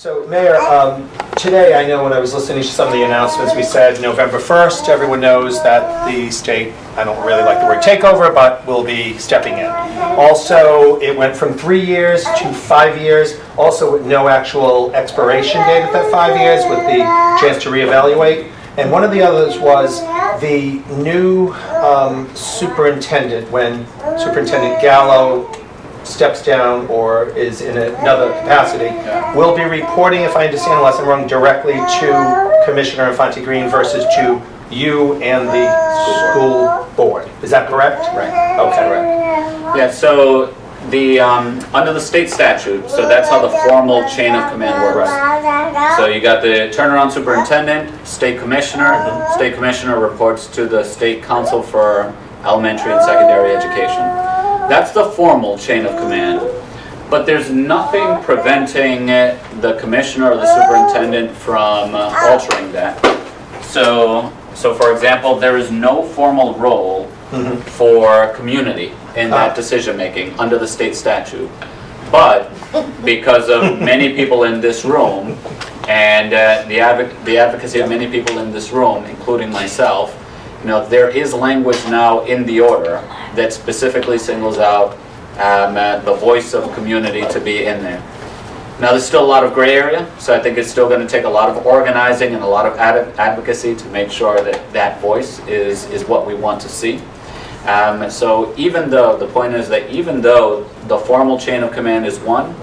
So, Mayor, today I know when I was listening to some of the announcements, we said November 1st, everyone knows that the state, I don't really like the word takeover, but will be stepping in. Also, it went from 3 years to 5 years, also with no actual expiration date at that 5 years, with the chance to reevaluate. And one of the others was the new superintendent, when Superintendent Gallo steps down or is in another capacity, will be reporting, if I understand unless I'm wrong, directly to Commissioner Infante-Green versus to you and the school board. Is that correct? Right. Okay. Correct. Yeah, so the under the state statute, so that's how the formal chain of command works. Right. So you got the turnaround superintendent, state commissioner. State commissioner reports to the state council for elementary and secondary education. That's the formal chain of command. But there's nothing preventing the commissioner or the superintendent from altering that. So for example, there is no formal role for community in that decision making under the state statute. But because of many people in this room and the advocacy of many people in this room, including myself, you know, there is language now in the order that specifically singles out the voice of community to be in there. Now, there's still a lot of gray area, so I think it's still going to take a lot of organizing and a lot of advocacy to make sure that that voice is what we want to see. So even though, the point is that even though the formal chain of command is one,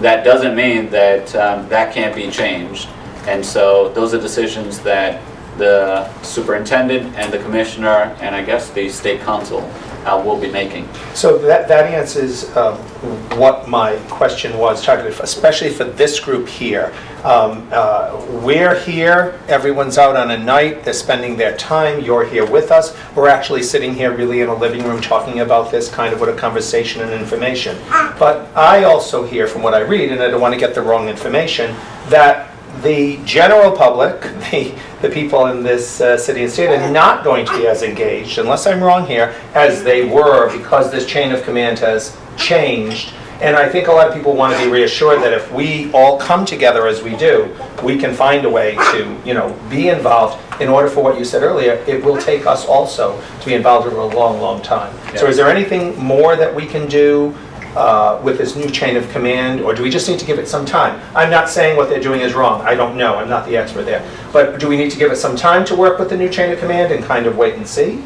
that doesn't mean that that can't be changed. And so those are decisions that the superintendent and the commissioner and I guess the state council will be making. So that answers what my question was, especially for this group here. We're here, everyone's out on a night, they're spending their time, you're here with us. We're actually sitting here really in a living room talking about this kind of with a conversation and information. But I also hear from what I read, and I don't want to get the wrong information, that the general public, the people in this city and state are not going to be as engaged, unless I'm wrong here, as they were because this chain of command has changed. And I think a lot of people want to be reassured that if we all come together as we do, we can find a way to, you know, be involved. In order for what you said earlier, it will take us also to be involved for a long, long time. Yeah. So is there anything more that we can do with this new chain of command, or do we just need to give it some time? I'm not saying what they're doing is wrong. I don't know. I'm not the expert there. But do we need to give it some time to work with the new chain of command and kind of wait and see?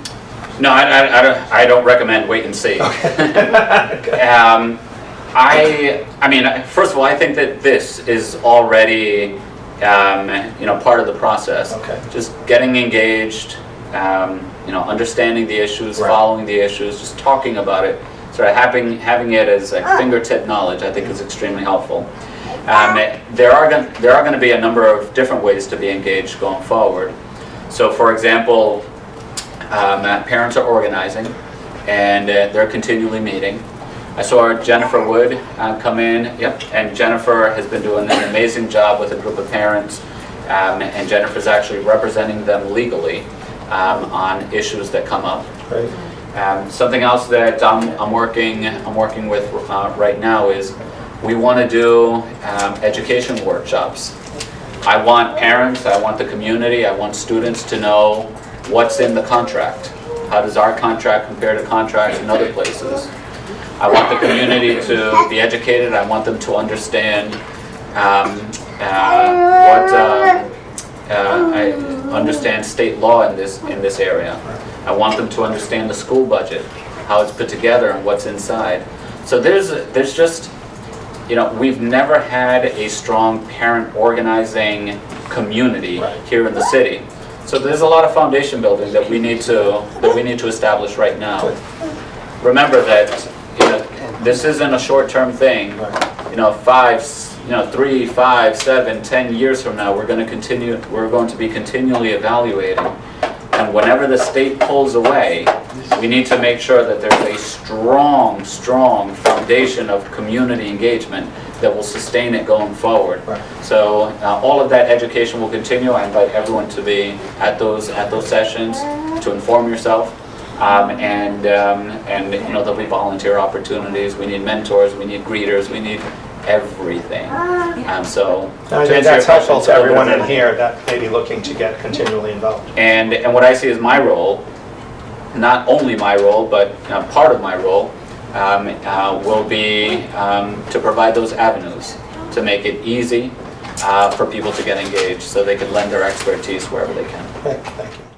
No, I don't recommend wait and see. Okay. I mean, first of all, I think that this is already, you know, part of the process. Okay. Just getting engaged, you know, understanding the issues, Right. following the issues, just talking about it. Sort of having it as like fingertip knowledge, I think is extremely helpful. There are going to be a number of different ways to be engaged going forward. So, for example, parents are organizing, and they're continually meeting. I saw Jennifer Wood come in. Yep, and Jennifer has been doing an amazing job with a group of parents, and Jennifer's actually representing them legally on issues that come up. Right. Something else that I'm working with right now is we want to do education workshops. I want parents, I want the community, I want students to know what's in the contract. How does our contract compare to contracts in other places? I want the community to be educated. I want them to understand I understand state law in this area. I want them to understand the school budget, how it's put together and what's inside. So there's just, you know, we've never had a strong parent organizing community here in the city. So there's a lot of foundation building that we need to establish right now. Remember that, you know, this isn't a short-term thing. You know, 3, 5, 7, 10 years from now, we're going to be continually evaluating. And whenever the state pulls away, we need to make sure that there's a strong, strong foundation of community engagement that will sustain it going forward. Right. So all of that education will continue. I invite everyone to be at those sessions to inform yourself. And you know, there'll be volunteer opportunities. We need mentors. We need greeters. We need everything. So I to mean, answer that's your helpful question, to everyone in here that may be looking to get continually involved. And what I see as my role, not only my role, but part of my role, will be to provide those avenues to make it easy for people to get engaged so they can lend their expertise wherever they can. Thank you.